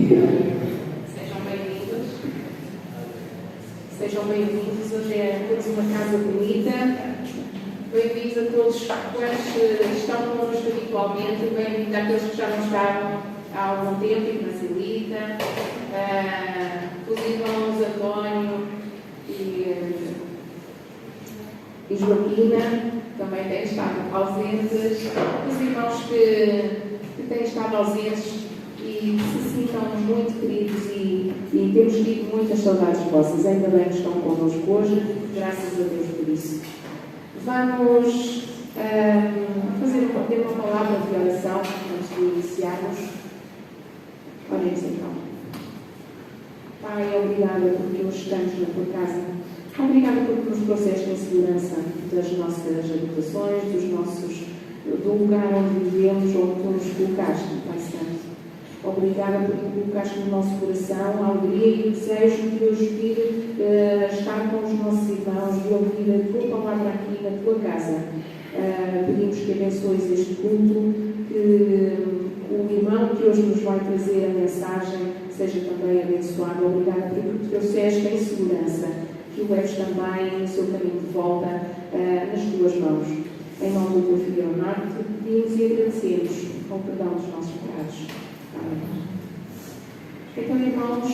Sejam bem-vindos. Sejam bem-vindos. Hoje temos uma casa bonita. Bem-vindos a todos quantos estão connosco habitualmente. Bem-vindos àqueles que já não estavam há algum tempo, Ignacielita, os irmãos António e Joaquina, também têm estado ausentes. Os irmãos que têm estado ausentes e se sintam muito queridos e temos tido muitas saudades vossas. Ainda bem que estão connosco hoje, graças a Deus por isso. Vamos ter uma palavra de oração antes de iniciarmos. Oremos então. Pai, obrigada porque hoje estamos na tua casa. Obrigada porque nos trouxeste em segurança das nossas habitações, do lugar onde vivemos, onde tu nos colocaste, Pai Santo. Obrigada porque colocaste no nosso coração a alegria e o desejo de hoje vir estar com os nossos irmãos, de ouvir a tua palavra aqui na tua casa. Pedimos que abençoes este culto, que o irmão que hoje nos vai trazer a mensagem seja também abençoado. Obrigada porque te trouxeste em segurança, que o leves também no seu caminho de volta nas tuas mãos. Em nome do teu Filho Leonardo, te pedimos e agradecemos com o perdão dos nossos pecados. Amém. Então, irmãos,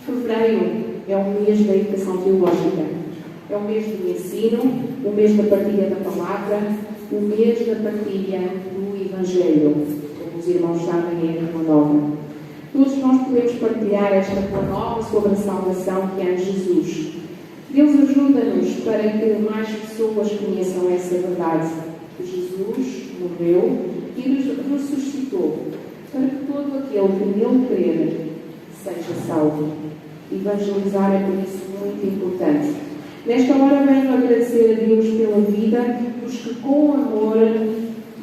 fevereiro é o mês da educação teológica. É o mês do ensino, o mês da partilha da palavra, o mês da partilha do Evangelho. Como os irmãos sabem, é a boa nova. Todos nós podemos partilhar esta boa nova sobre a salvação que é em Jesus. Deus ajuda-nos para que mais pessoas conheçam essa verdade. Jesus morreu e ressuscitou, para que todo aquele que nele crer seja salvo. Evangelizar é por isso muito importante. Nesta hora venho agradecer a Deus pela vida dos que com amor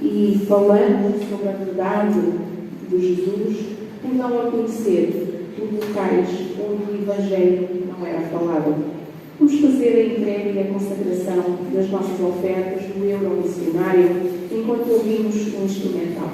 e falando sobre a verdade de Jesus o dão a conhecer por locais onde o Evangelho não era falado. Vamos fazer a entrega e a consagração das nossas ofertas do euro missionário enquanto ouvimos um instrumental.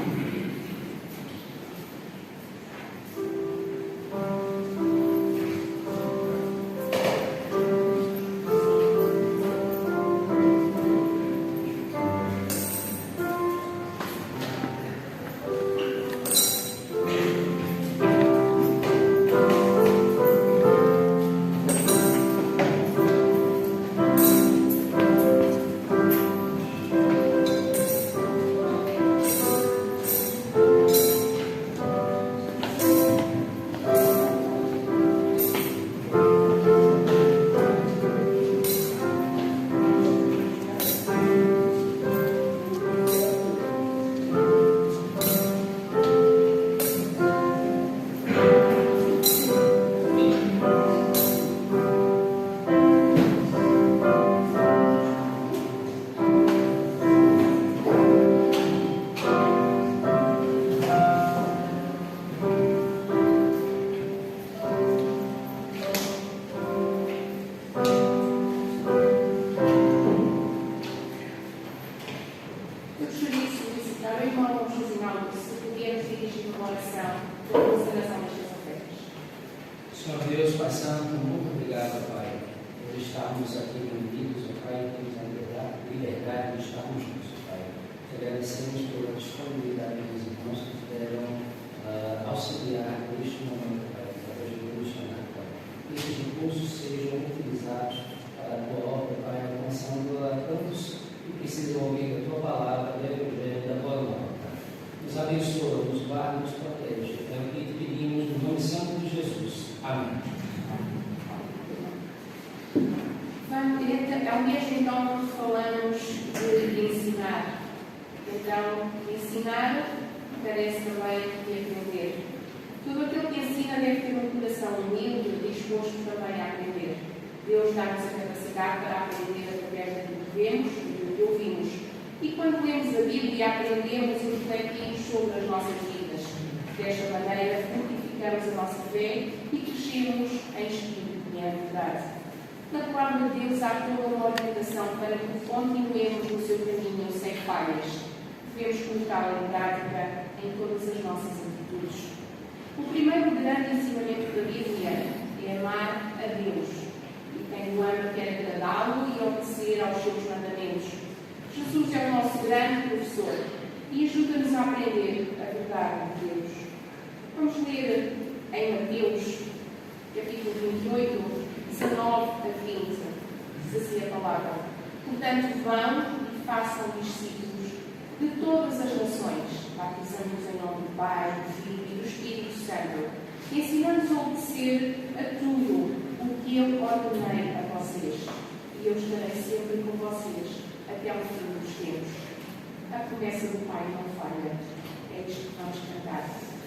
É um mês então que falamos de ensinar. Então, ensinar parece também de aprender. Todo aquele que ensina deve ter um coração humilde e disposto também a aprender. Deus dá-nos a capacidade para aprender através daquilo que vemos e do que ouvimos. E quando lemos a Bíblia, aprendemos e refletimos sobre as nossas vidas. Desta maneira, fortificamos a nossa fé e crescemos em espírito e em verdade. Na palavra de Deus há toda uma orientação para que continuemos no seu caminho sem falhas. Devemos colocá-la em prática em todas as nossas atitudes. O primeiro grande ensinamento da Bíblia é amar a Deus. E quem o ama quer agradá-lo e obedecer aos seus mandamentos. Jesus é o nosso grande professor e ajuda-nos a aprender a verdade de Deus. Vamos ler em Mateus, capítulo 28, 19 a 20. Diz assim a palavra: portanto, vão e façam discípulos de todas as nações, batizando-os em nome do Pai, do Filho e do Espírito Santo, ensinando-os a obedecer a tudo o que eu ordenei a vocês, e eu estarei sempre com vocês até ao fim dos tempos. A promessa do Pai não falha. É isto que vamos cantar,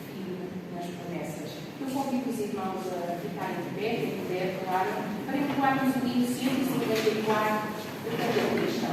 firme nas promessas. Eu convido os irmãos a ficarem de pé, quem puder, claro, para entoarmos o hino 154 da Capela Cristã.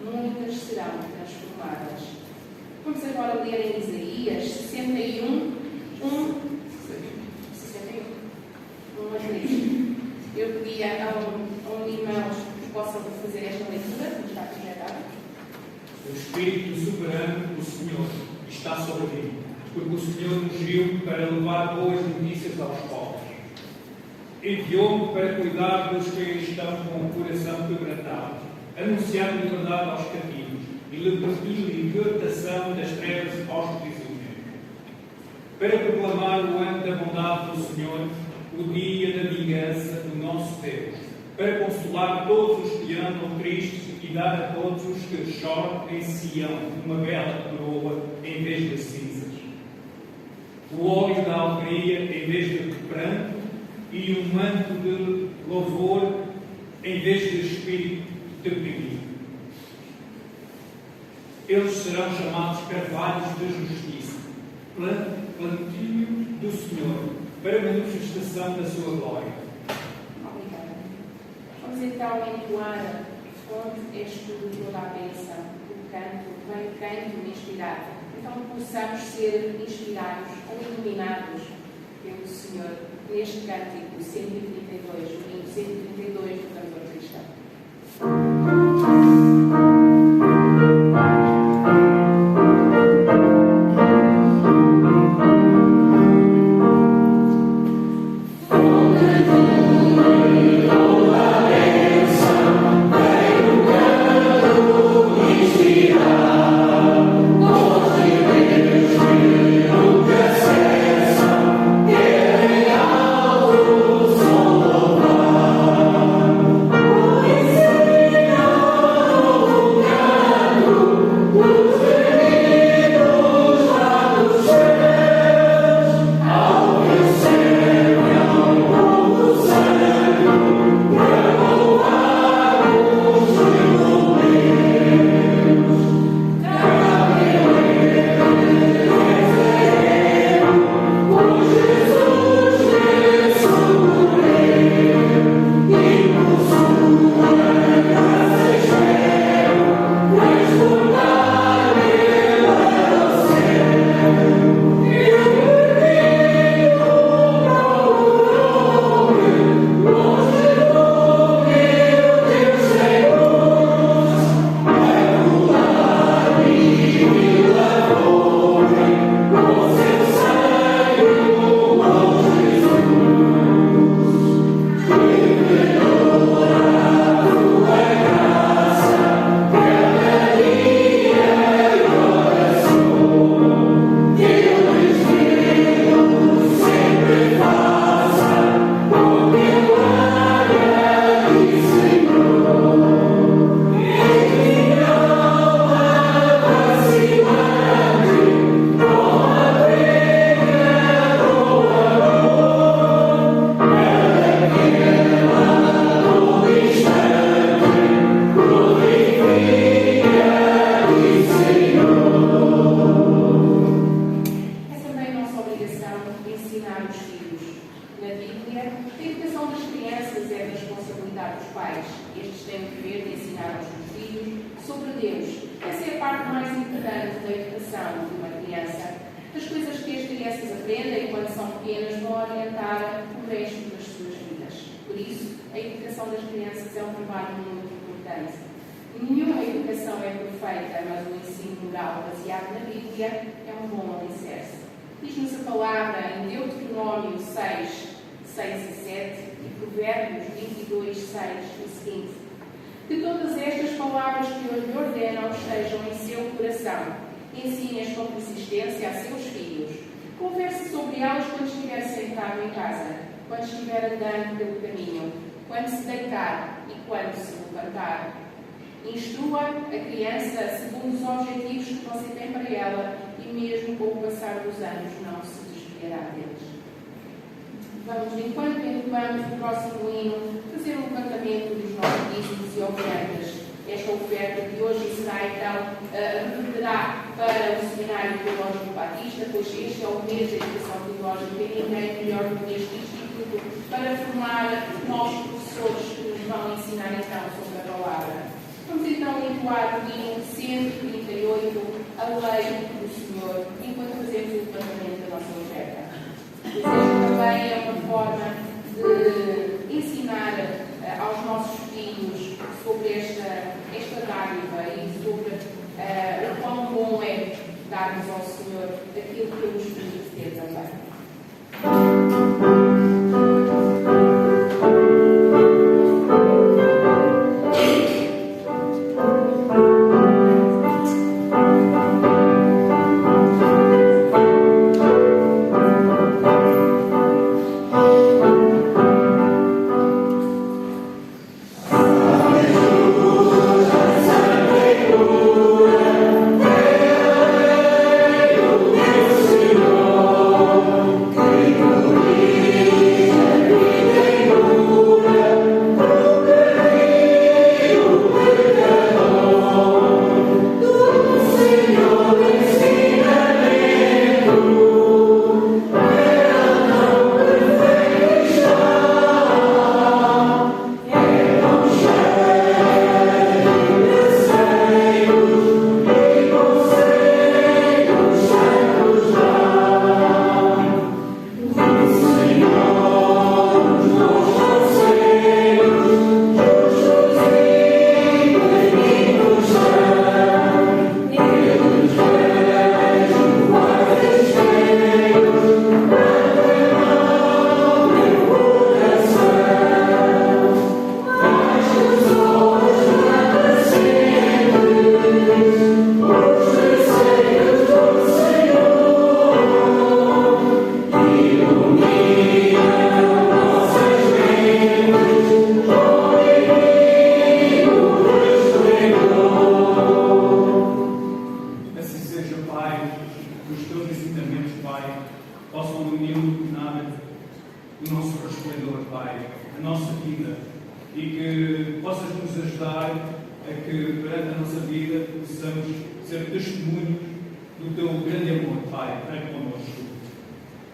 muitas serão transformadas. Vamos agora ler em Isaías 61, 1 a 3. Eu pedi a um irmão que possam fazer esta leitura, que está projetada. O Espírito soberano do Senhor está sobre mim, porque o Senhor ungiu-me para levar boas notícias aos pobres. Enviou-me para cuidar dos que estão com o coração quebrantado, anunciar liberdade aos cativos e libertação das trevas aos prisioneiros, para proclamar o ano da bondade do Senhor, o dia da vingança do nosso Deus, para consolar todos os que andam tristes e dar a todos os que choram em Sião uma bela coroa em vez de cinzas, o óleo da alegria em vez de pranto e um manto de louvor em vez de espírito deprimido. Eles serão chamados carvalhos de justiça, plantio do Senhor, para a manifestação da sua glória. Obrigada. Vamos então entoar onde és tu toda a bênção, o canto, bem canto inspirado. Então possamos ser inspirados ou iluminados pelo Senhor neste cântico 132, o hino 132 do cantor cristão. Nenhuma educação é perfeita, mas o ensino moral baseado na Bíblia é um bom alicerce. Diz-nos a palavra em Deuteronômio 6, 6 e 7 e Provérbios 22, 6 o seguinte: que todas estas palavras que eu lhe ordeno estejam em seu coração, ensine-as com persistência a seus filhos, converse sobre elas quando estiver sentado em casa, quando estiver andando pelo caminho, quando se deitar e quando se levantar. Instrua a criança segundo os objetivos que você tem para ela e mesmo com o passar dos anos não se desviará deles. Vamos, enquanto entoamos o próximo hino, fazer um levantamento dos nossos dízimos e ofertas. Esta oferta de hoje será então reverterá para o Seminário Teológico Batista, pois este é o mês da educação teológica e ninguém melhor do que este instituto para formar novos professores que nos vão ensinar então sobre a palavra. Vamos então entoar o hino 138, a lei do Senhor, enquanto fazemos o levantamento da nossa oferta. Isto também é uma forma de ensinar aos nossos filhos sobre esta dádiva e sobre o quão bom é darmos ao Senhor aquilo que Ele nos permite ter também.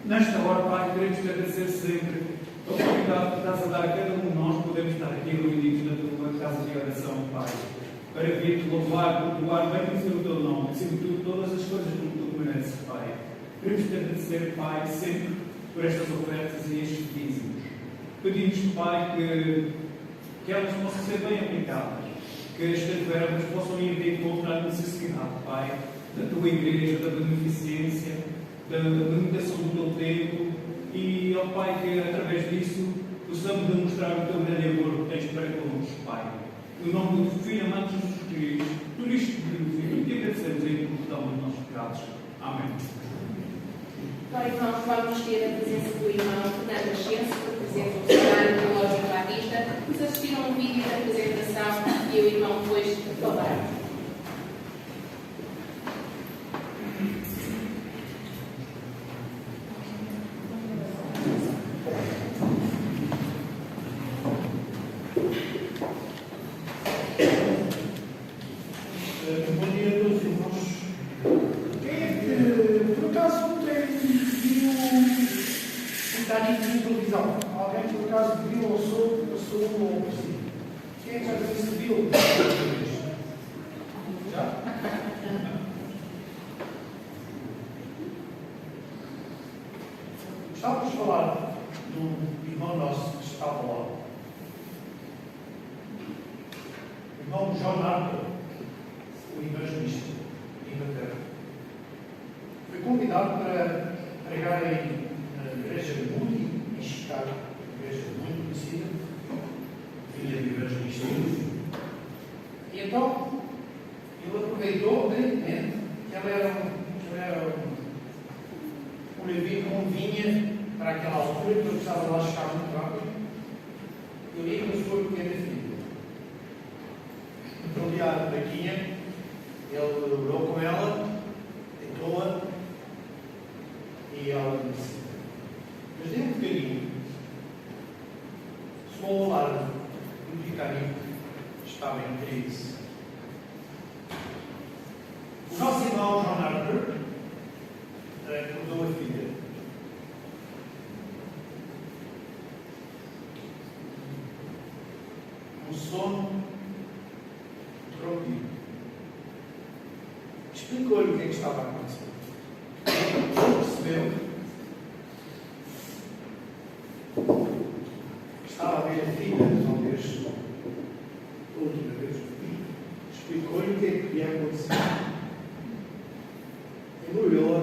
Nesta hora, Pai, queremos te agradecer sempre a oportunidade que estás a dar a cada um de nós, podemos estar aqui reunidos na tua casa de oração, Pai, para vir-te louvar, cultuar, bem dizer o teu nome, acima de tudo, todas as coisas que tu mereces, Pai. Queremos te agradecer, Pai, sempre por estas ofertas e estes dízimos. Pedimos, Pai, que elas possam ser bem aplicadas, que estas verbas possam ir de encontro à necessidade, Pai, da tua igreja, da beneficência, da limitação do teu tempo e, ó Pai, que através disso possamos demonstrar o teu grande amor que tens para connosco, Pai. No nome do teu Filho amado Jesus Cristo, por isto te pedimos e te agradecemos em perdão dos nossos pecados. Amém. Agora, irmãos, vamos ter a presença do irmão Fernando Ascenso, que representa o Cenário Teológico Batista, nos assistiram a um vídeo da apresentação e o irmão depois falará. Estávamos a falar do irmão nosso que estava lá. O irmão John Arthur, o evangelista de Inglaterra. Foi convidado para pregar na igreja de Moody, em Chicago, uma igreja muito conhecida, filha de evangelista. E então, ele aproveitou brevemente que ela era um levito com vinha para aquela altura, que eu precisava lá chegar muito rápido. Eu li com a sua pequena filha. Então, ali à plaquinha, ele orou com ela, deitou-a, e ela disse: mas dê um bocadinho, soou o alarme do vicarinho estava em crise. O nosso irmão John Arthur mudou a filha. Um sono explicou-lhe o que é que estava a acontecer. Ele percebeu que estava a ver a filha, talvez, a última vez. Explicou-lhe o que é que ia acontecer. Embrulhou-a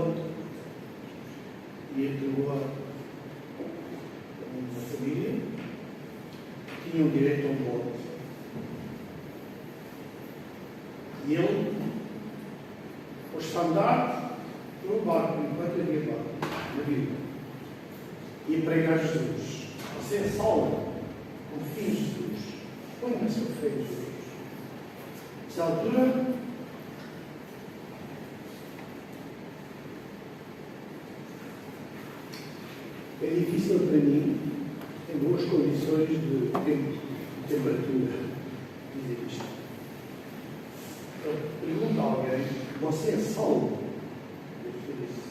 e entregou-a a uma família que tinha direito a um bote. E ele pôs-se a andar pelo barco, enquanto havia barco, na vida. E a pregar Jesus. Você é salvo. Confie em Jesus. Põe a sua fé em Jesus. Nessa altura, é difícil para mim, em boas condições de tempo, de temperatura, dizer isto. Então, pergunta a alguém: você é salvo? Eu disse: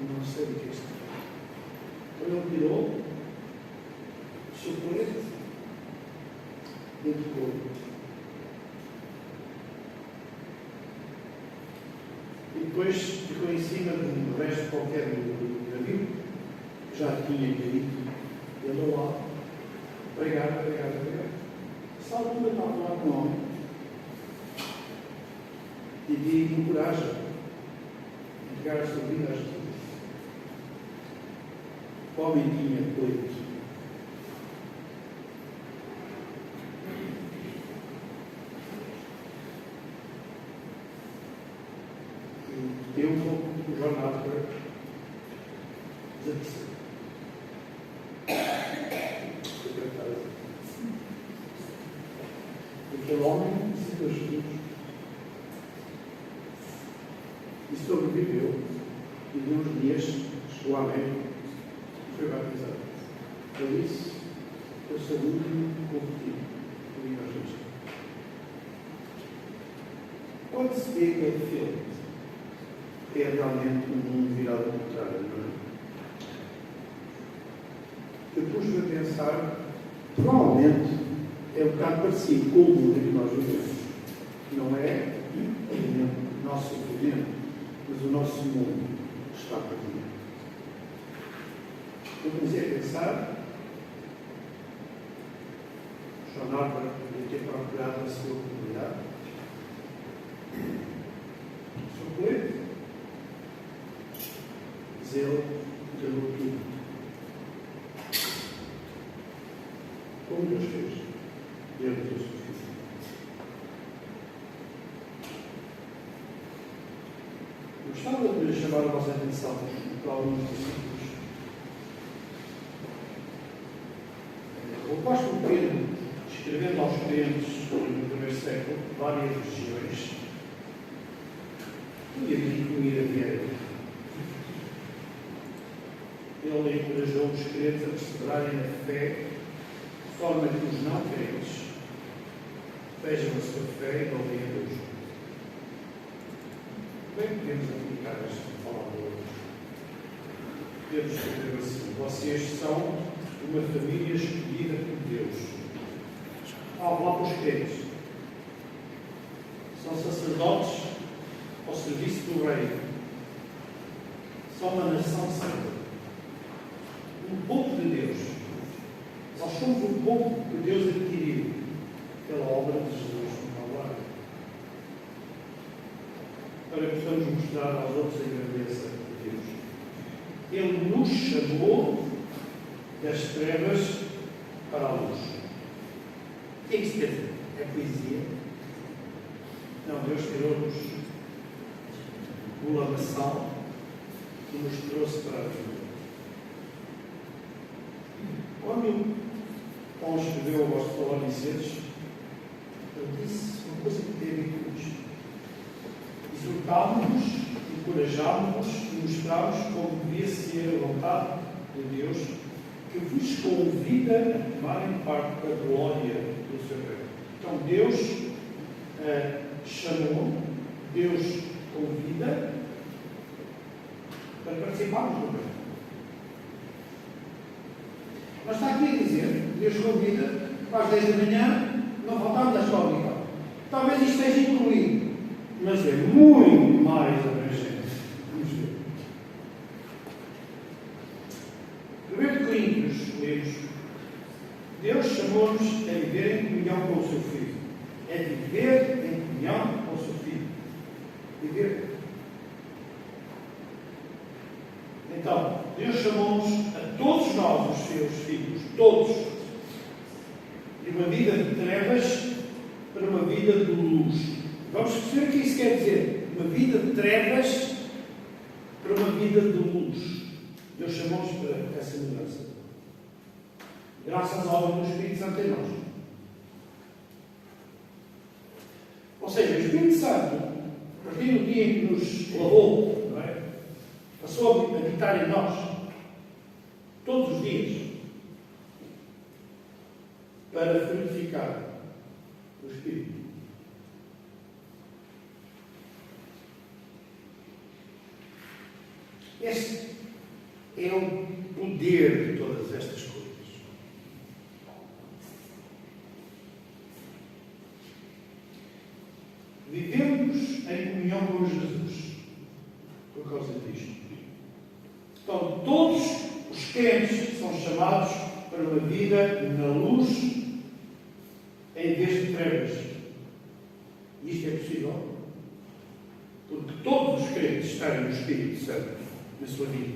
não sei o que é isto. Então ele tirou o seu colete e entregou. E depois ficou em cima de um resto qualquer do navio, que já tinha caído. Ele andou lá, pregar. Essa altura estava lá com um homem e lhe encoraja a entregar a sua vida a Jesus. O homem tinha coito. E eu vou com o jornal para desaparecer. Aquele homem seguiu Jesus e sobreviveu, e de uns dias chegou à América e foi batizado. Por isso, eu sou o último convertido por Jesus. Quando se vê aquele filme, é realmente um mundo virado ao contrário, não é? Eu pus-me a pensar, provavelmente é um bocado parecido com o mundo em que nós vivemos. Não é o nosso sofrimento, mas o nosso mundo está perdido. Eu comecei a pensar, John Harper podia ter procurado a sua comunidade, o seu colete, zelo, entregou tudo. Como Deus fez. Deus é suficiente. Gostava de chamar a vossa atenção para alguns discípulos. O apóstolo Pedro, escrevendo aos crentes no primeiro século, várias regiões, podia vir comida diária. Ele encorajou os crentes a perseverarem na fé, de forma que os não crentes vejam a sua fé e louvem a Deus. Bem podemos aplicar esta palavra hoje. Pedro escreveu assim: vocês são uma família escolhida por Deus. Lá para os crentes. São sacerdotes ao serviço do Rei. São uma nação santa. Um povo de Deus. Nós somos um povo que Deus adquiriu pela obra de Jesus no Calvário, para que possamos mostrar aos outros a grandeza de Deus. Ele nos chamou das trevas para a luz. O que é que isso quer dizer? É poesia? Não, Deus tirou-nos do lamaçal e nos trouxe para a vida. Quando Paulo escreveu aos Tessalonicenses, ele disse uma coisa que tem a ver com isto. Exortámos-nos, encorajámos-nos e mostrámos como devia ser a vontade de Deus, que vos convida a tomarem parte da glória do seu reino. Então Deus chamou, Deus convida para participarmos do reino. Mas está aqui a dizer, Deus convida, às 10 da manhã, não faltamos da escola. Talvez isto esteja incluído. mas é muito mais abrangente. Vamos ver. 1 Coríntios, lemos: Deus chamou-nos a viver em comunhão com o seu Filho. É viver em comunhão com o seu Filho. Viver. Então, Deus chamou-nos a todos nós, os seus filhos, todos, de uma vida de trevas para uma vida de luz. Vamos perceber o que isso quer dizer. Uma vida de trevas para uma vida de luz. Deus chamou-nos para essa mudança. Graças à obra do Espírito Santo em nós. Ou seja, o Espírito Santo, a partir do dia em que nos lavou, não é? Passou a habitar em nós, todos os dias, para frutificar o Espírito. Este é o poder de todas estas coisas. Vivemos em comunhão com Jesus por causa disto. Então, todos os crentes são chamados para uma vida na luz em vez de trevas. E isto é possível porque todos os crentes têm o Espírito Santo na sua vida.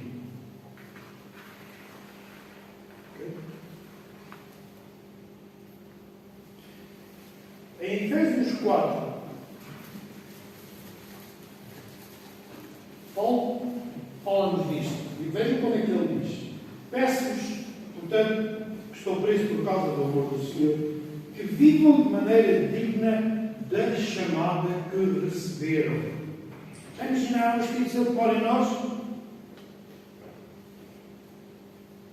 Okay? Em Efésios 4, Paulo fala-nos disto. E vejam como é que ele diz: peço-vos, portanto, que estou preso por causa do amor do Senhor, que vivam de maneira digna da chamada que receberam. Já imaginaram o Espírito Santo mora em nós?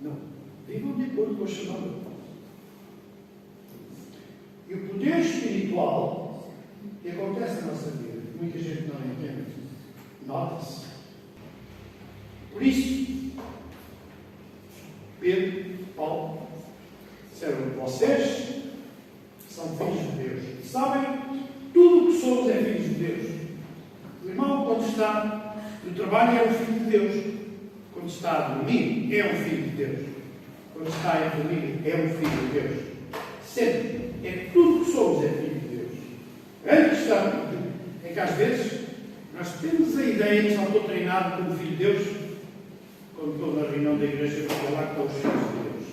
Não. Vivam de acordo com a chamada. E o poder espiritual que acontece na nossa vida, muita gente não entende, nota-se. Por isso, Pedro, Paulo, disseram: vocês são filhos de Deus. Sabem, tudo o que somos é filhos de Deus. O irmão, quando está no trabalho, é um filho de Deus. Quando está a dormir, é um filho de Deus. Quando está em família, é um filho de Deus. Sempre. É tudo o que somos é filho de Deus. A grande questão é que às vezes nós temos a ideia que só estou treinado como filho de Deus quando estou na reunião da igreja para falar com os filhos de Deus.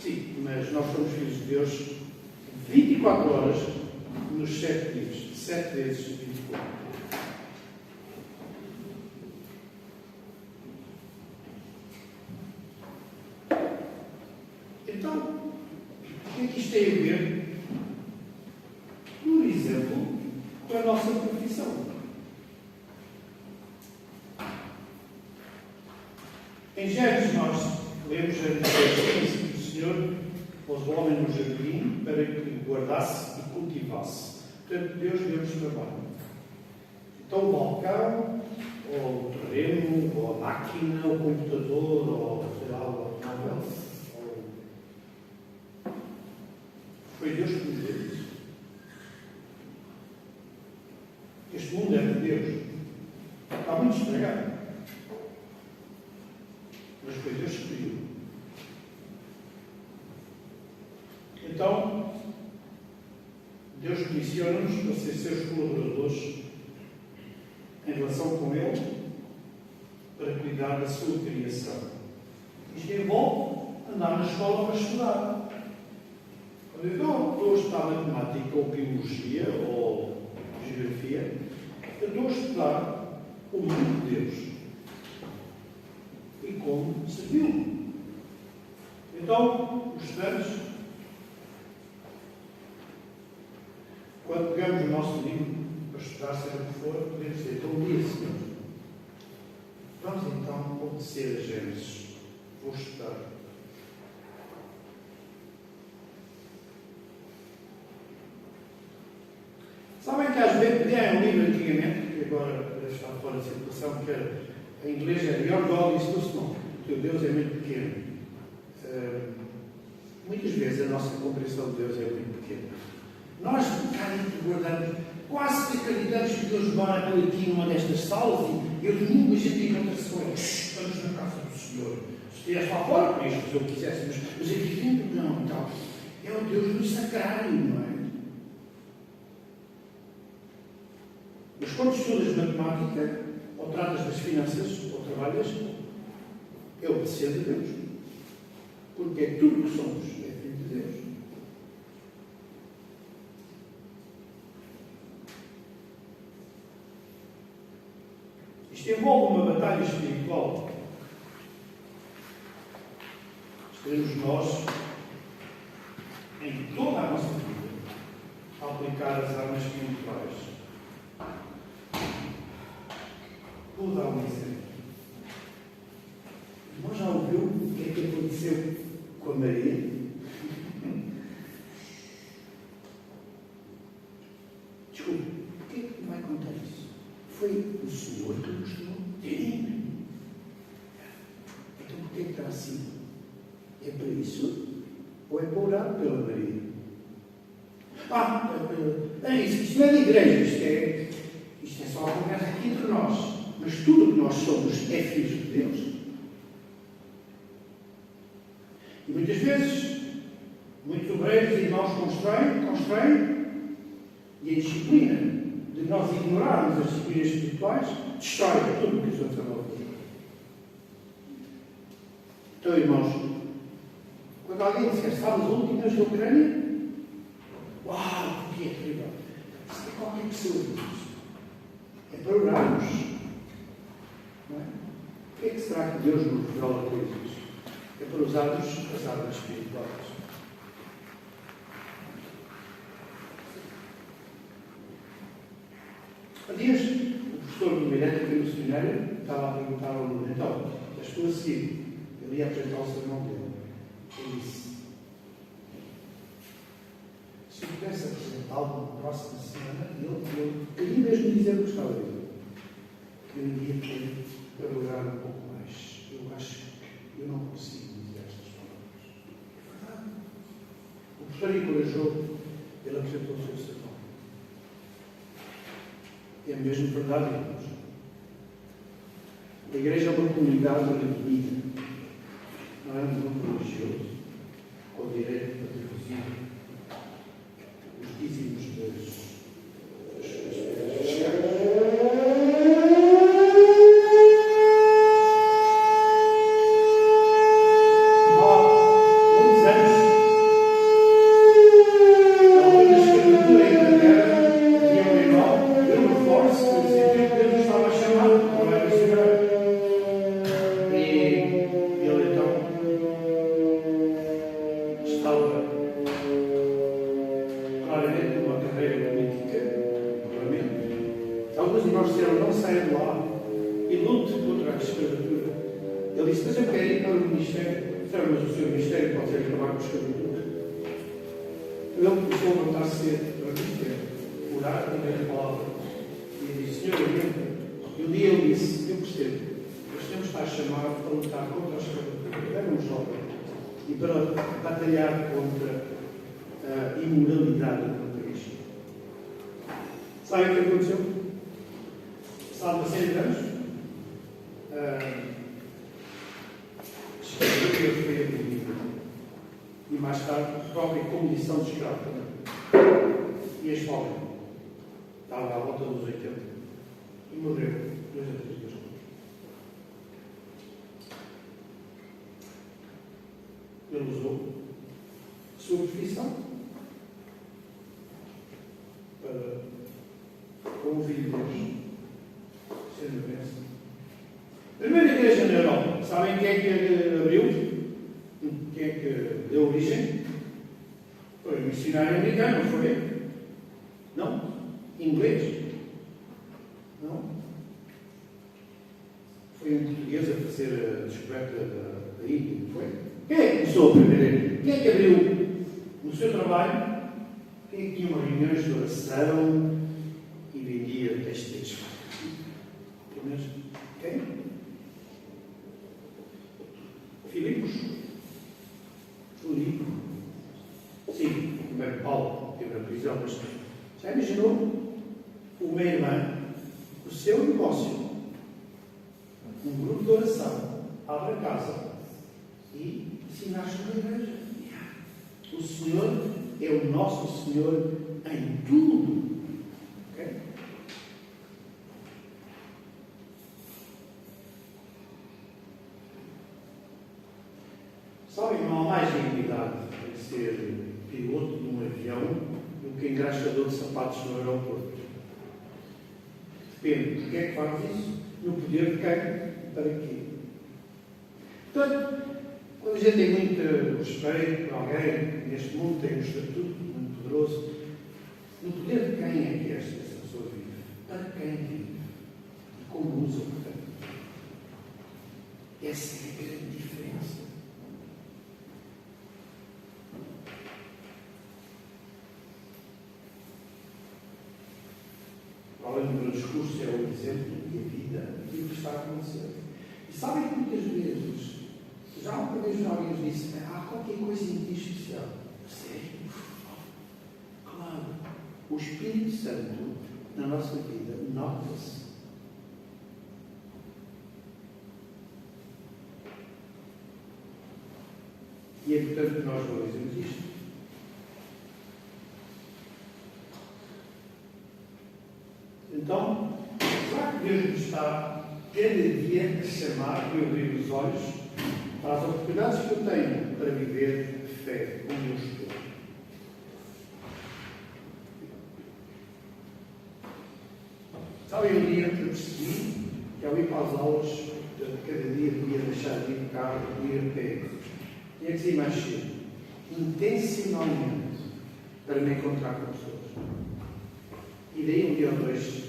Sim, mas nós somos filhos de Deus 24 horas nos 7 dias. 7 vezes 24. Então, o que é que isto tem a ver, por exemplo, com a nossa profissão? Em Gênesis nós lemos a dizer do Senhor pôs o homem no jardim para que o guardasse e cultivasse. Portanto, Deus deu-nos trabalho. Então o balcão, ou o terreno, ou a máquina, ou o computador, ou sei lá, o automóvel, foi Deus que nos deu isso. Este mundo é de Deus. Está muito estragado. Mas foi Deus que criou. Então, Deus comissiona-nos para ser seus colaboradores em relação com Ele, para cuidar da sua criação. Isto envolve andar na escola para estudar. Quando eu estou a estudar matemática, ou biologia, ou geografia, eu estou a estudar o mundo de Deus e como servi-lo. Então, os estudantes, quando pegamos o nosso livro para estudar, seja o que for, podemos dizer: então, um dia, Senhor, vamos então obedecer a Gênesis. Vou estudar. Sabem que às vezes havia um livro antigamente, que agora deve estar fora de circulação, que era, em inglês é Your God is too small. O teu Deus é muito pequeno. Muitas vezes a nossa compreensão de Deus é muito pequena. Nós guardamos quase que acreditamos que Deus mora aqui numa destas salas e eu domingo a gente encontra-se com ele. Estamos na casa do Senhor. Se estivesse lá fora, podíamos fazer o que quiséssemos, mas aqui dentro não. Então, é o Deus do sacrário, não é? Mas quando estudas matemática, ou tratas das finanças, ou trabalhas, é obedecer a Deus. Porque é tudo que somos, é filho de Deus. Isto envolve uma batalha espiritual. Estaremos nós, em toda a nossa vida, a aplicar as armas espirituais. Vou dar um exemplo. Nós já ouviu o que é que aconteceu com a Maria? Desculpe, o que é que vai contar isso? Foi o Senhor que mostrou. Então por que é que está assim? É para isso? Ou é para orar pela Maria? Isto não é de igreja, isto é só a conversa aqui entre nós. Mas tudo o que nós somos é filhos de Deus. E muitas vezes, muitos obreiros e irmãos constroem, e a disciplina de nós ignorarmos as disciplinas espirituais destrói tudo o que os outros andam a fazer. Então, irmãos, quando alguém disser, sabe as últimas da Ucrânia? Uau, que é incrível! Isso é qualquer pessoa diz. É para orarmos. Não é? O que é que será que Deus nos revela coisas? É para usarmos as armas espirituais. Há dias, o professor do Miranda, aqui no seminário, estava a perguntar ao aluno, então, já estou a seguir. Ele ia apresentar o sermão dele. Ele disse, se eu pudesse apresentá-lo na próxima semana, ele queria mesmo dizer o que estava a dizer. Que eu iria ter para orar um pouco mais. Eu acho que eu não consigo dizer estas palavras. É verdade. O professor encorajou, ele apresentou o seu sermão. É mesmo verdade, irmãos. A igreja é uma comunidade redimida. Não é um grupo religioso com direito a deduzir os dízimos das escadas. Sabe o que aconteceu? Passado uma série de anos, Deus foi abolido. E mais tarde, própria condição de escravo também. E a escola estava à volta dos 80. E morreu 2 a 3 dias depois. Ele usou a sua profissão para como filho de Deus, sendo bênção. A primeira igreja na Europa, sabem quem é que abriu? Quem é que deu origem? Foi um missionário americano, não foi? Não? Inglês? Não? Foi um português a fazer a descoberta da Índia, não foi? Quem é que começou a primeira? Quem é que abriu no seu trabalho? Quem é que tinha uma reuniões de oração e vendia textos? Pelo menos, quem? Filipos? Filipe? Sim, primeiro Paulo, teve na prisão, mas já imaginou uma irmã, o seu negócio, um grupo de oração, abre a casa e ensina-se na igreja. O Senhor é o nosso Senhor em tudo. Okay? Sabem, não há mais dignidade em ser piloto de um avião do que engraxador de sapatos no aeroporto. Depende de quem é que faz isso, no poder de quem, para quê. Portanto, quando a gente tem muito respeito por alguém que neste mundo tem um estatuto muito poderoso, no poder de quem é que esta pessoa vive? Para quem vive? E como usa o poder? Essa é a grande diferença. Além do meu discurso, é o exemplo e a vida daquilo que está a acontecer. E sabem que muitas vezes, já uma vez alguém disse, há qualquer coisa em ti especial. Sério? Claro. O Espírito Santo, na nossa vida, nota-se. E é importante que nós valorizemos isto. Então, será que Deus nos está cada dia a chamar para eu abrir os olhos para as oportunidades que eu tenho para viver a fé onde eu estou? Sabem, um dia que eu percebi que ao ir para as aulas, cada dia podia deixar de ir de carro e ir a pé. Tinha que sair mais cedo, intencionalmente, para me encontrar com pessoas. E daí um dia ou dois,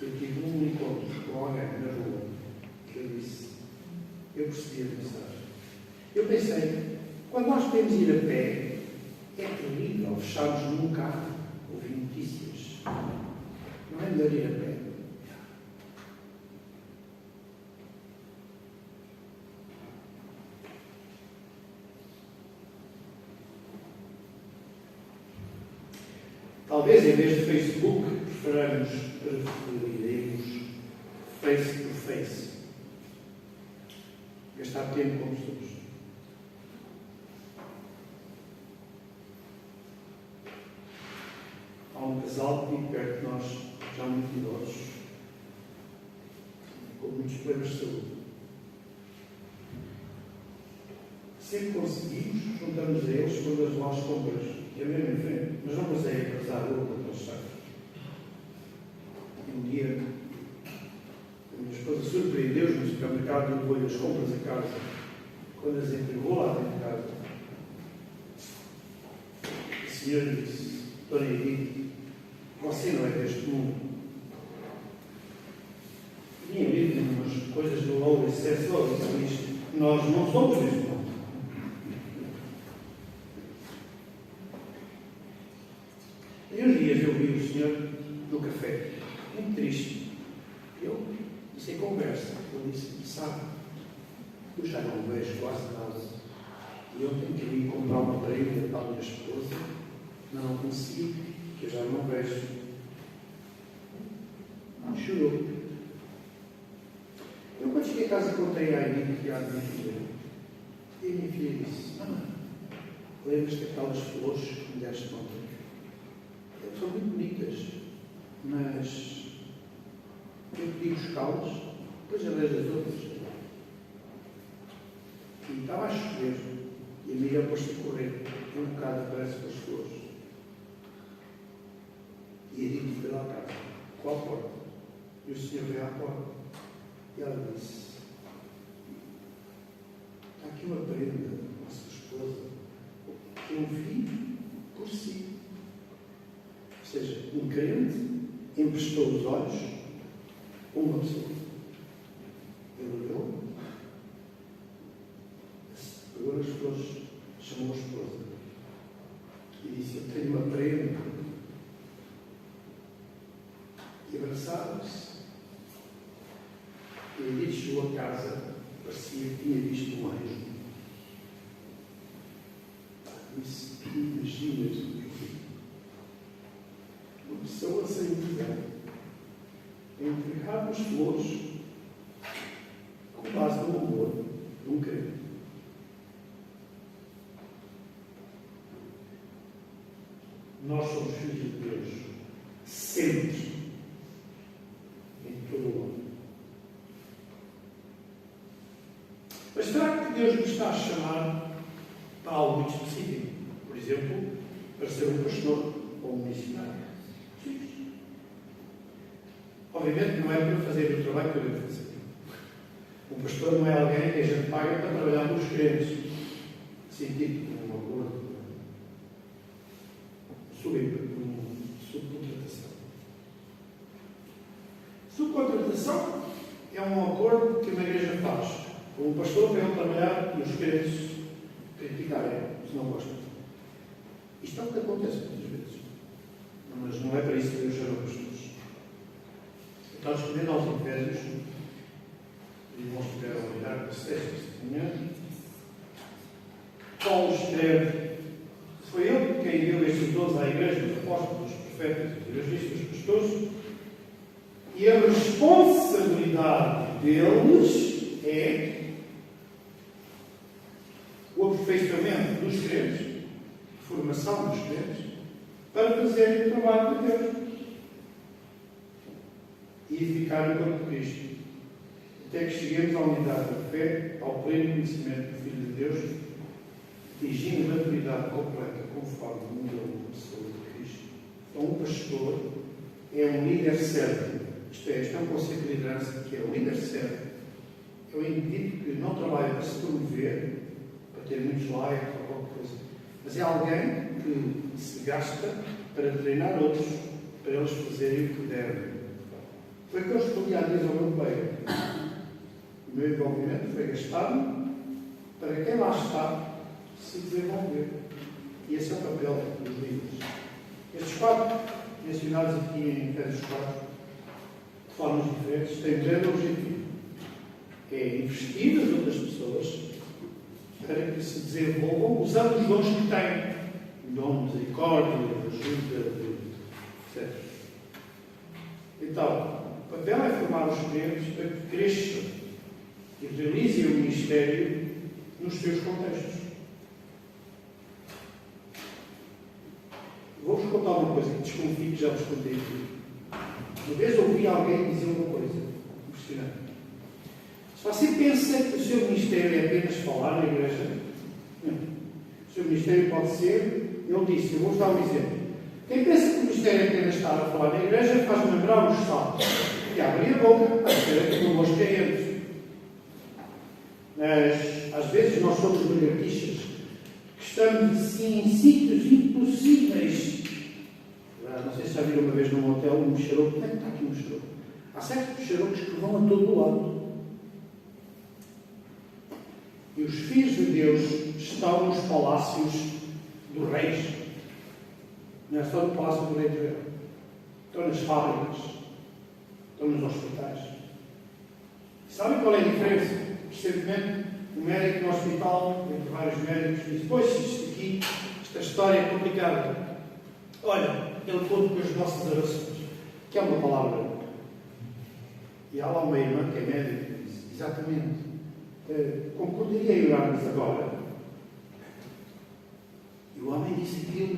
eu tive um encontro com alguém na rua que eu disse, eu percebi a mensagem. Eu pensei, quando nós podemos ir a pé, é terrível fecharmos num carro, ouvir notícias. Não é melhor ir a pé? Talvez em vez de Facebook, preferiremos face to face. Gastar tempo com pessoas. Há um casal que vive perto de nós, já muito idosos, com muitos problemas de saúde. Sempre conseguimos, juntamos a eles quando as nossas compras, que é mesmo em frente, mas não conseguem casar o outro para os sacos. Um dia, a minha esposa surpreendeu-nos no supermercado e levou-lhe as compras a casa. Quando as entregou lá dentro de casa, a senhora disse, Dona Edith, você não é deste mundo. Tinha lido umas coisas do Louro Excesso, e diz, nós não somos deste mundo. E uns dias eu vi o senhor no café, muito triste. Eu disse em conversa, eu disse, sabe, eu já não vejo quase nada. E eu tenho que ir comprar uma prenda para a minha esposa, mas não consegui, que eu já não vejo. Chorou. Eu quando cheguei a casa contei à Edith e à minha filha. E a minha filha disse, lembras-te daquelas flores que me deste ontem? Elas são muito bonitas, mas eu pedi buscá-las, depois arranjo as outras. E estava a chover, e a Miriam pôs-se a correr, um bocado parece com as flores. E a Edith foi lá à casa, com a porta. E o senhor veio à porta. E ela disse, está aqui uma prenda, a sua esposa, que eu vi por si. Ou seja, um crente emprestou os olhos a uma pessoa. Ele olhou, pegou as flores, chamou a esposa e disse, eu tenho uma prenda. E abraçaram-se. E ele chegou a casa, parecia que tinha visto um anjo. Disse, imaginas uma pessoa sem visão, é entregar-nos flores com base no amor de um crente. Nós somos filhos de Deus, sempre, em todo o mundo. Mas será que Deus nos está a chamar para algo muito específico? Por exemplo, para ser um pastor ou um missionário? Sim. Obviamente não é para fazer o trabalho que eu devo fazer. Um pastor não é alguém que a gente paga para trabalhar com os crentes. Assim, tipo, um acordo. Subcontratação. Subcontratação é um acordo que uma igreja faz com um pastor para ele trabalhar e os crentes criticarem, se não gostam. Isto é o que acontece muitas vezes. Mas não é para isso que Deus chama pastores. Então, escolhendo aos Efésios, e irmãos estiveram a olhar para 6 esta manhã, Paulo escreve: foi ele quem deu estes 12 à igreja, os apóstolos, os profetas, os evangelistas, os pastores, e a responsabilidade deles é o aperfeiçoamento dos crentes, a formação dos crentes, para fazerem o trabalho de Deus e edificar o corpo de Cristo, até que cheguemos à unidade da fé, ao pleno conhecimento do Filho de Deus, atingindo a maturidade completa, conforme o modelo da pessoa de Cristo. Então, um pastor é um líder servo. Isto é um conceito de liderança que é o líder servo. É um indivíduo que não trabalha para se promover, para ter muitos likes ou qualquer coisa, mas é alguém que se gasta para treinar outros, para eles fazerem o que devem. Foi o que eu respondi há dias ao meu colega. O meu envolvimento foi gastado para quem lá está se desenvolver. E esse é o papel dos líderes. Estes 4 mencionados aqui em Efésios 4, de formas diferentes, têm um grande objetivo. É investir nas outras pessoas para que se desenvolvam usando os dons que têm. Dom de misericórdia, de ajuda, etc. Então, o papel é formar os crentes para que cresçam e realizem o ministério nos seus contextos. Vou-vos contar uma coisa que desconfio que já vos contei aqui. Uma vez ouvi alguém dizer uma coisa impressionante. Se você pensa que o seu ministério é apenas falar na igreja, não. O seu ministério pode ser, ele disse, eu vou-vos dar um exemplo. Quem pensa que o ministério é apenas estar a falar na igreja faz lembrar os saltos, que abrem a boca para ser como os caídos. Mas, às vezes, nós somos lagartixas que estamos assim em sítios impossíveis. Não sei se já viram uma vez num hotel um mexeroco. Como é que está aqui um mexeroco? Há certos mexerocos que vão a todo o lado. E os filhos de Deus estão nos palácios dos reis. Não é só no palácio do rei de Israel. Estão nas fábricas. Estão nos hospitais. Sabem qual é a diferença? Recentemente, um médico no hospital, entre vários médicos, disse: pois, isto aqui, esta história é complicada. Olha, ele conta com as nossas orações, que é uma palavra. E há lá uma irmã que é médica e disse: exatamente, concordaria em orarmos agora? E o homem disse aquilo: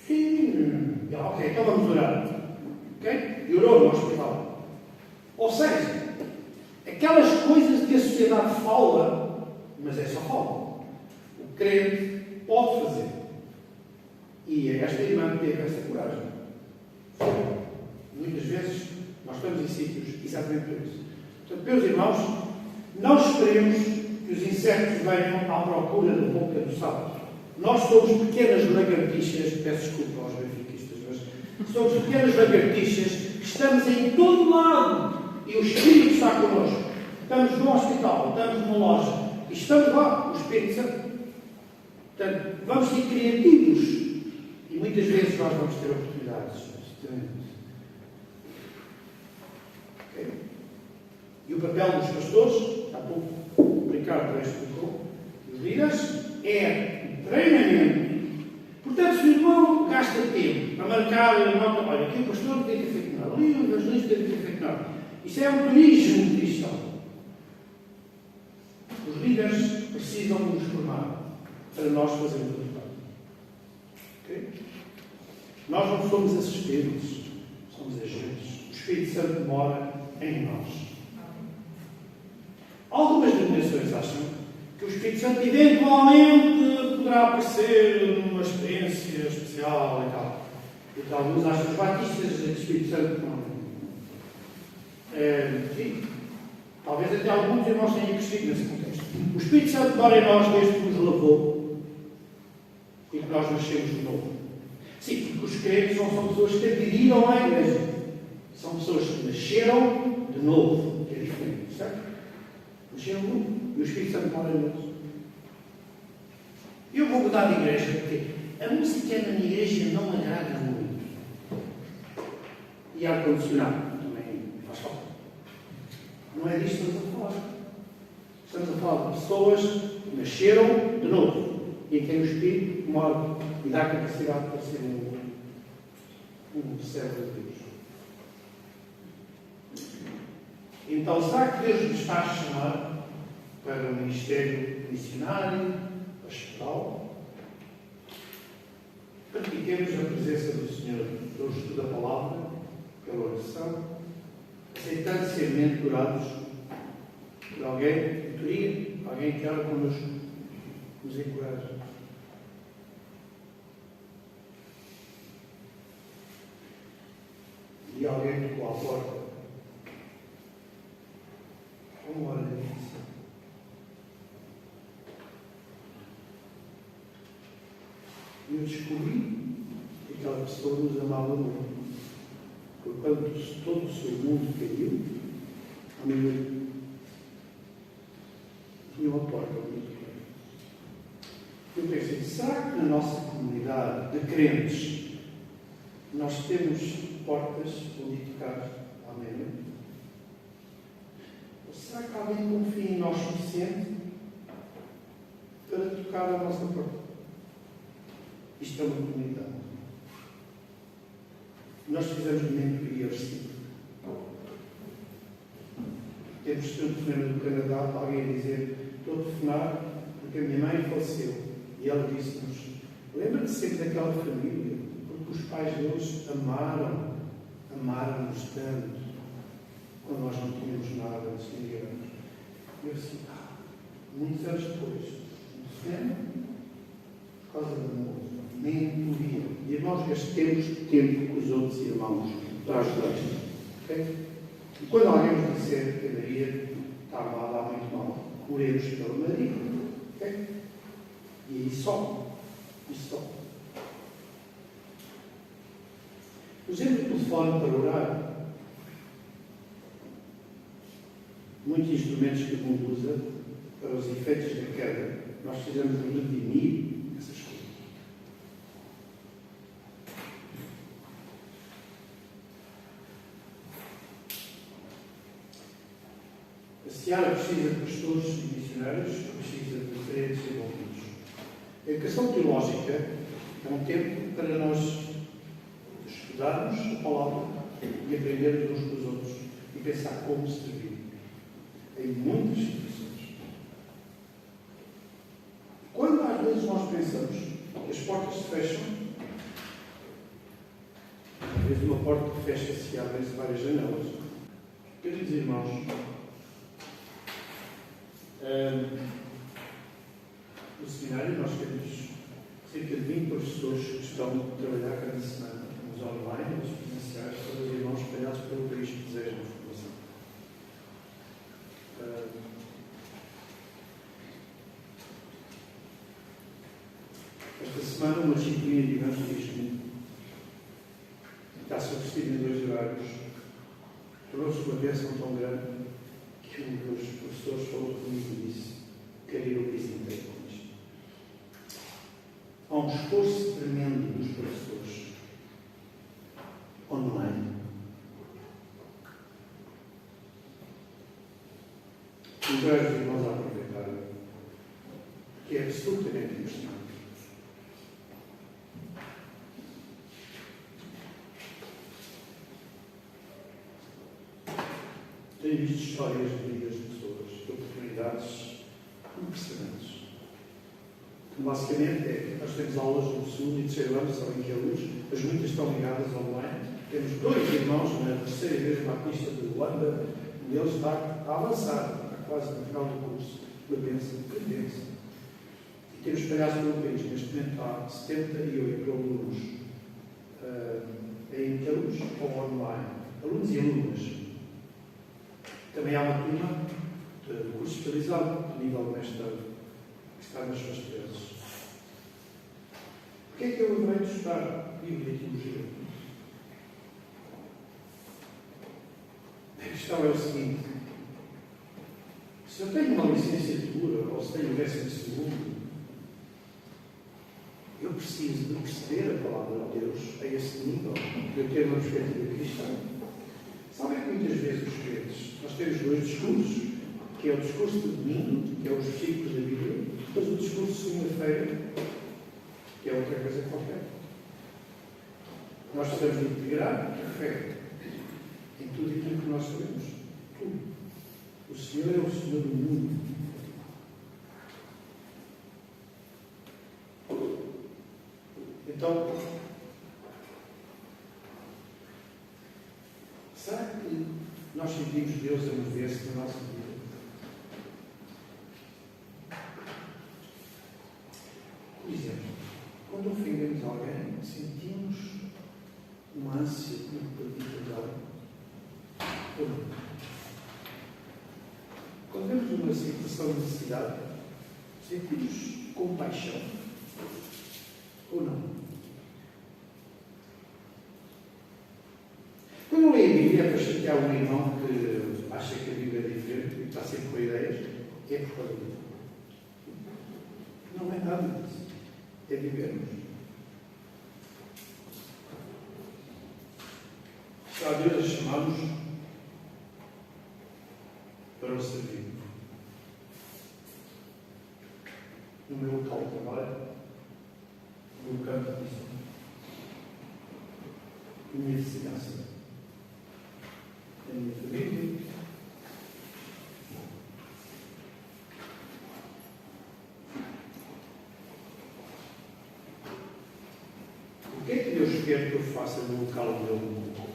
sim, ok, então vamos orar. Ok? E orou no hospital. Ou seja, aquelas coisas que a sociedade fala, mas é só fala. O crente pode fazer. E esta irmã teve essa coragem. Muitas vezes nós estamos em sítios exatamente por isso. Portanto, meus irmãos, não esperemos que os insetos venham à procura da boca do sapo. Nós somos pequenas lagartixas, peço desculpa aos benfiquistas, mas somos pequenas lagartixas que estamos em todo lado e o Espírito está connosco. Estamos no hospital, estamos numa loja e estamos lá, o Espírito Santo. Portanto, vamos ser criativos e muitas vezes nós vamos ter oportunidades. Okay? E o papel dos pastores, há pouco o Ricardo já explicou, os líderes, é treinamento. Portanto, se o irmão gasta tempo para para marcar a nota, olha, aqui o pastor podia ter feito nada, ali o evangelista podia ter feito nada. Isso é um turismo cristão. Os líderes precisam nos formar para nós fazermos o trabalho. Okay? Nós não somos assistentes, somos agentes. O Espírito Santo mora em nós. Algumas denominações acham que o Espírito Santo eventualmente poderá aparecer numa experiência especial e tal. E alguns acham que os batistas que o Espírito Santo não. Sim. Talvez até alguns irmãos tenham crescido nesse contexto. O Espírito Santo mora em nós desde que nos lavou e que nós nascemos de novo. Sim, porque os crentes não são pessoas que aderiram à igreja. São pessoas que nasceram de novo. Que é diferente, certo? Nasceram de novo. E o Espírito Santo mora em nós. Eu vou mudar de igreja porque a música na minha igreja não me agrada muito. E ar-condicionado também faz falta. Não é disto que estamos a falar. Estamos a falar de pessoas que nasceram de novo e em quem o Espírito mora e dá capacidade para ser um servo de Deus. Então, será que Deus nos está a chamar para um ministério missionário, pastoral? Pratiquemos a presença do Senhor pelo estudo da palavra, pela oração, aceitando ser mentorados por alguém, mentoria, alguém que ora connosco, nos encoraja. E alguém tocou à porta. Como hora difícil. E eu descobri que aquela pessoa nos amava muito. Porquanto todo o seu mundo caiu, a mim tinha uma porta muito clara. Eu pensei, será que na nossa comunidade de crentes nós temos portas onde tocar à meia-noite? Ou será que alguém confia em nós o suficiente para tocar a nossa porta? Isto é uma comunidade. Nós fizemos mentoria recíproca. Temos um telefonema do Canadá, alguém a dizer, estou a telefonar porque a minha mãe faleceu. E ela disse-nos, lembra-te sempre daquela família, porque os pais deles amaram-nos tanto, quando nós não tínhamos nada, nos tínhamos. E eu disse, muitos anos depois, no cinema, por causa do amor, mentoria. E nós gastemos tempo com os outros irmãos para ajudar. Okay? E quando alguém nos disser que a Maria está mal, há muito mal, oremos pela Maria. Okay? E aí só. Isso só. Usemos o telefone para orar. Muitos instrumentos que o mundo usa para os efeitos da queda, nós precisamos redimir essas coisas. A Seara precisa de pastores e missionários, precisa de crentes envolvidos. A educação teológica é um tempo para nós estudarmos a palavra e aprendermos uns com os outros e pensar como servir. Em muitas situações. Quando às vezes nós pensamos que as portas se fecham, às vezes uma porta que fecha-se e abrem-se várias janelas. Queridos irmãos, no seminário nós temos cerca de 20 professores que estão a trabalhar cada semana, nos online, nos presenciais, todos os irmãos espalhados pelo país que desejam formação. Esta semana uma disciplina de evangelismo está substituída em 2 horários. Trouxe uma bênção tão grande que um dos professores falou comigo e disse: quero ir ao país inteiro com isto. Há um esforço tremendo dos professores online. Encorajo os irmãos a aproveitar, que é absolutamente importante. Tenho visto histórias de vidas de pessoas, de oportunidades impressionantes. Basicamente, nós temos aulas no segundo e terceiro ano, sabem que as muitas estão ligadas online. Temos 2 irmãos na terceira igreja batista de Luanda, e ele está a avançar, está quase no final do curso. Uma bênção, que bênção. E temos espalhados pelo país. Neste momento há 78 alunos em Queluz ou online. Alunos e alunas. Também há uma turma de curso especializado, nível de mestrado, que está nas suas teses. Porquê é que eu venho estudar Bíblia e Teologia? A questão é o seguinte: se eu tenho uma licenciatura ou se tenho o 12º, eu preciso de perceber a palavra de Deus a esse nível, de eu ter uma perspectiva cristã. Sabem que muitas vezes os crentes, nós temos 2 discursos, que é o discurso de domingo, que é os versículos da Bíblia, depois o discurso de segunda-feira, que é outra coisa qualquer. Nós precisamos integrar a fé em tudo aquilo que nós sabemos. Tudo. O Senhor é o Senhor do mundo. Então, será que nós sentimos Deus a mover-se na nossa vida? Por exemplo, quando ofendemos alguém, sentimos uma ânsia muito perdida de alguém? Ou não? Quando temos uma situação de necessidade, sentimos compaixão? Ou não? Quando eu leio a Bíblia para chatear um irmão que acha que a Bíblia é diferente e está sempre com ideias, é por causa disso. Não é nada disso. É vivermos. Está Deus a chamar-nos para o servir. No meu local de trabalho, no campo de missão, na minha vizinhança, na minha família. O que é que Deus quer que eu faça no local onde eu me encontro?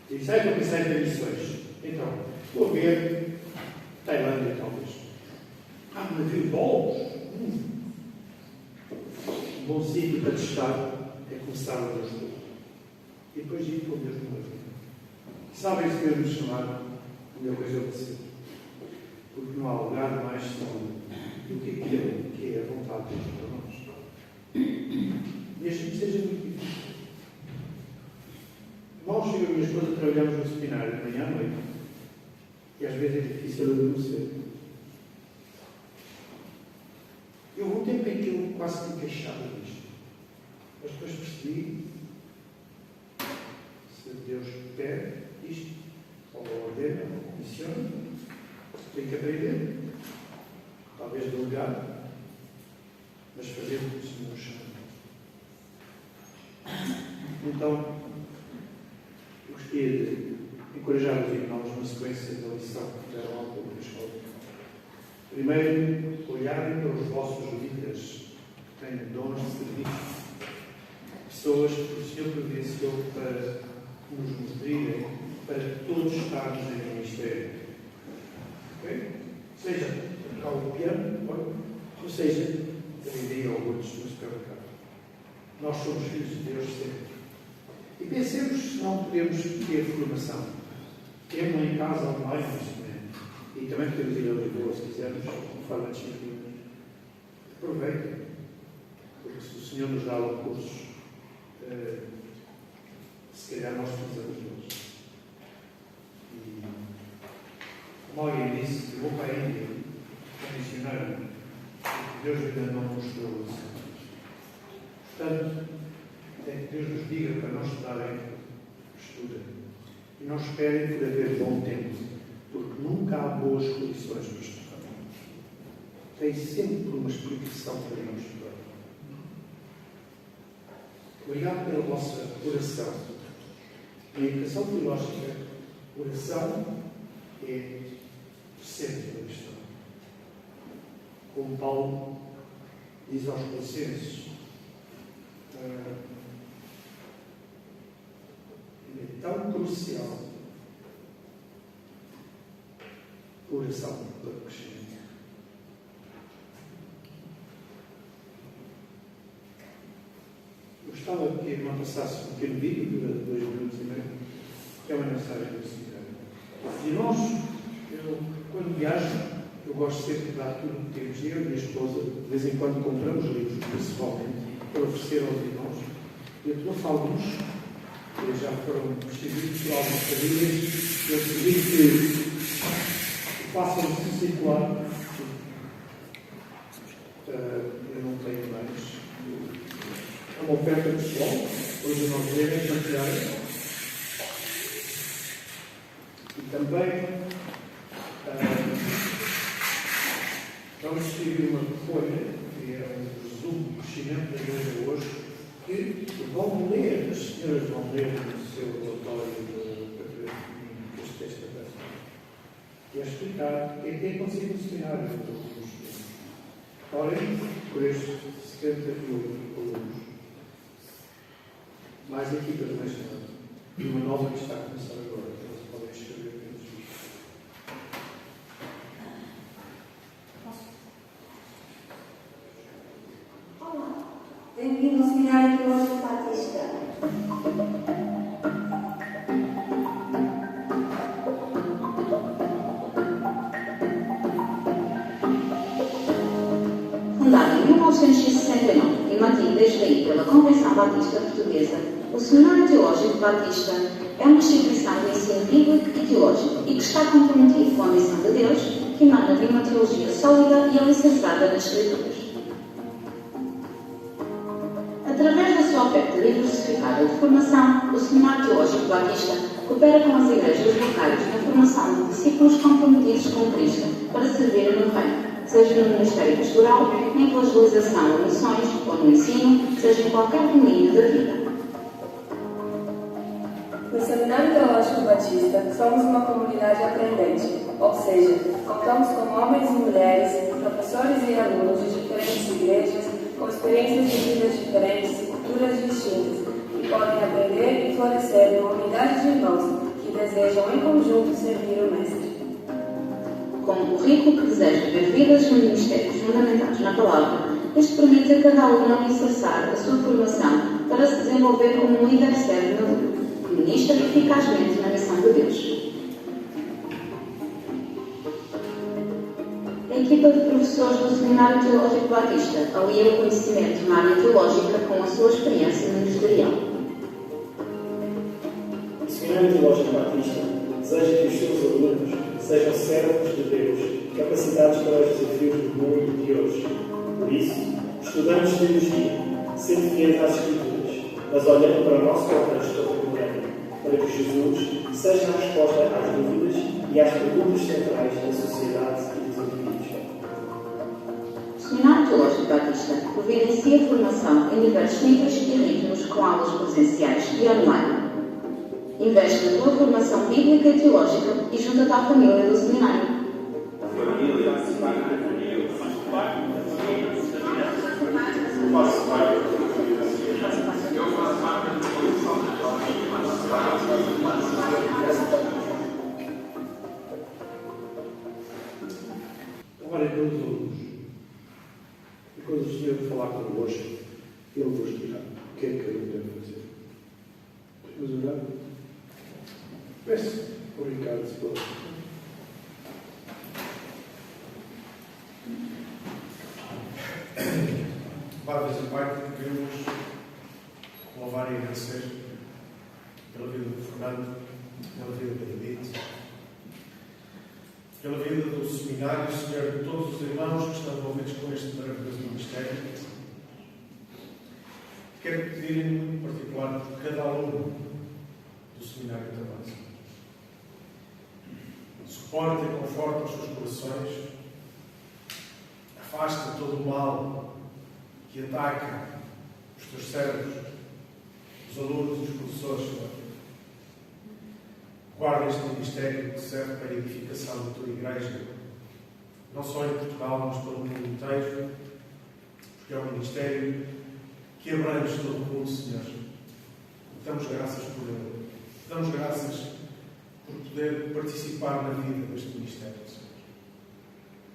E sai para pensar em missões. Então, vou ver Tailândia, talvez. Navio bolos. Um bom sítio para testar é começar a Deus todo. E depois ir para o Deus no navio. Sabem se Deus nos chamar, a melhor coisa é obedecer. Porque não há lugar mais seguro do que aquele que é a vontade de Deus para nós. E assim seja muito difícil. Nós, eu e a minha esposa, trabalhamos no seminário de manhã à noite. E às vezes é difícil adormecer. Eu houve um tempo em que eu quase me queixava disto. Mas depois percebi, se Deus pede isto, ou ordena, ou comissiona, tem que aprender. Talvez delegar, mas fazer o que o Senhor chama. Então, eu gostaria de encorajar os irmãos na sequência da lição que deram ao povo da escola. Primeiro, olharem para os vossos líderes que têm dons de serviço. Pessoas que o Senhor providenciou para nos nutrirem, para todos estarmos em ministério. Ok? Seja a tocar o piano, ou seja, a vender iogurtes no supermercado. Nós somos filhos de Deus sempre. E pensemos se não podemos ter formação. Temos em casa online neste momento. E também podemos ir a Lisboa, se quisermos, de forma disciplina. Aproveitem. Porque se o Senhor nos dá recursos, se calhar nós precisamos deles. E, como alguém disse, eu vou para a Índia, para missionário, porque Deus ainda não nos mostrou isso. Portanto, é que Deus nos diga para nós estudarem, estudem. E não esperem por haver bom tempo, porque nunca há boas condições para estudar. Tem sempre uma explicação para não estudar. Obrigado pela vossa oração. A educação teológica oração é o centro da questão. Como Paulo diz aos Colossenses, é tão crucial a oração para o crescimento. Eu gostava que a irmã passasse um pequeno vídeo, dura 2 minutos e meio, que é uma mensagem do Senhor. E nós, quando viajo, eu gosto sempre de dar tudo que temos. Eu e a minha esposa, de vez em quando, compramos livros, principalmente, para oferecer aos irmãos. Eu trouxe alguns, que já foram distribuídos por algumas famílias. Eu pedi que façam um circular. Eu não tenho mais. É uma oferta pessoal, hoje nós devemos partilhar. E também vamos escrever uma folha, que é um resumo do crescimento da igreja hoje, que vão ler, as senhoras vão ler no seu relatório deste texto da peça. E a explicar o que é que tem acontecido no seminário. Orem por estes 78 alunos. Mais equipas de mestrado. E uma nova que está a começar agora. Eles podem escrever pelos livros. Olá, bem-vindo ao Seminário Teológico Batista. Fundado em 1969 e mantido desde aí pela Convenção Batista Portuguesa, o Seminário Teológico Batista é uma instituição de ensino bíblico e teológico e que está comprometido com a missão de Deus, que emana de uma teologia sólida e alicerçada nas Escrituras. Através da sua oferta diversificada de formação, o Seminário Teológico Batista coopera com as igrejas locais na formação de discípulos comprometidos com Cristo para servir no reino, seja no ministério pastoral, na evangelização ou missões, ou no ensino, seja em qualquer domínio da vida. No Seminário Teológico Batista, somos uma comunidade aprendente, ou seja, contamos com homens e mulheres, professores e alunos de diferentes igrejas, com experiências de vidas diferentes e culturas distintas, que podem aprender e florescer em uma unidade de irmãos que desejam em conjunto servir o Mestre. Com um currículo que deseja ver vidas no ministérios fundamentados na palavra, este permite a cada aluno alicerçar a sua formação para se desenvolver como um líder sério na luta, que ministra eficazmente na missão de Deus. A equipa de professores do Seminário Teológico Batista alia o conhecimento na área teológica com a sua experiência ministerial. O Seminário Teológico Batista deseja que os seus alunos sejam servos de Deus, capacitados para os desafios do mundo de hoje. Por isso, estudamos teologia, sendo fiéis às Escrituras, mas olhando para o nosso contexto contemporâneo, para que Jesus seja a resposta às dúvidas e às perguntas centrais da sociedade e dos indivíduos. O Seminário Teológico Batista providencia a formação em diversos níveis e ritmos com aulas presenciais e online. Investe na tua formação bíblica e teológica e junta-te à família do seminário. Orem pelos alunos. E quando o Senhor falar convosco, Ele vos dirá o que é que eu devo fazer. Vamos orar? Peço ao Ricardo se pode. Pai, Deus e Pai, queremos louvar e agradecer pela vida do Fernando, pela vida do David, pela vida do seminário, Senhor, de todos os irmãos que estão envolvidos com este maravilhoso ministério. Quero pedir em particular por cada aluno do seminário também. Suporta e conforta os seus corações, afasta todo o mal que ataca os teus servos, os alunos e os professores, Senhor. guarda este ministério que serve para a edificação da tua igreja, não só em Portugal, mas pelo mundo inteiro, porque é um ministério que abrange todo o mundo, Senhor. Damos graças por ele. Damos graças por poder participar na vida deste ministério, Senhor.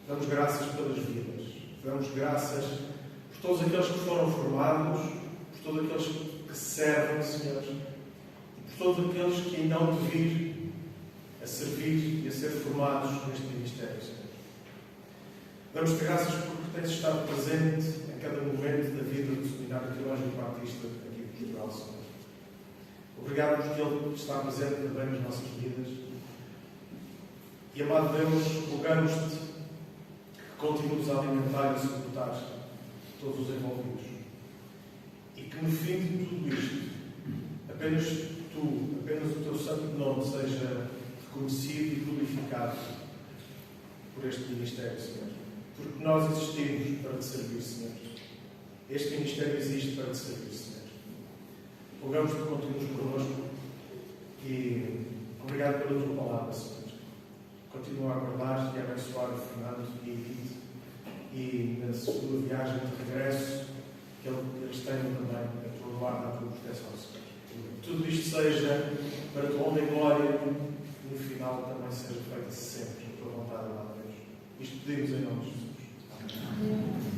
Damos graças pelas vidas. Damos graças por todos aqueles que foram formados, por todos aqueles que servem, Senhor, e por todos aqueles que ainda hão de vir a servir e a ser formados neste ministério, Senhor. Damos-te graças porque tens estado presente em cada momento da vida do Seminário Teológico Batista aqui em Portugal, Senhor. Obrigado porque Ele está presente também nas nossas vidas. E, amado Deus, rogamos-te que continues a alimentar e suportar todos os envolvidos. E que no fim de tudo isto, apenas tu, apenas o teu santo nome seja reconhecido e glorificado por este ministério, Senhor. Porque nós existimos para te servir, Senhor. Este ministério existe para te servir, Senhor. Rogamos-te que continues connosco e obrigado pela tua palavra, Senhor. Continua a guardar e a abençoar o Fernando e a Edith e na sua viagem de regresso que eles tenham também a tua guarda, a tua proteção, Senhor. Tudo isto seja para a tua honra e glória e no final também seja feita sempre a tua vontade, amado Deus. Isto pedimos em nome de Jesus. Amém.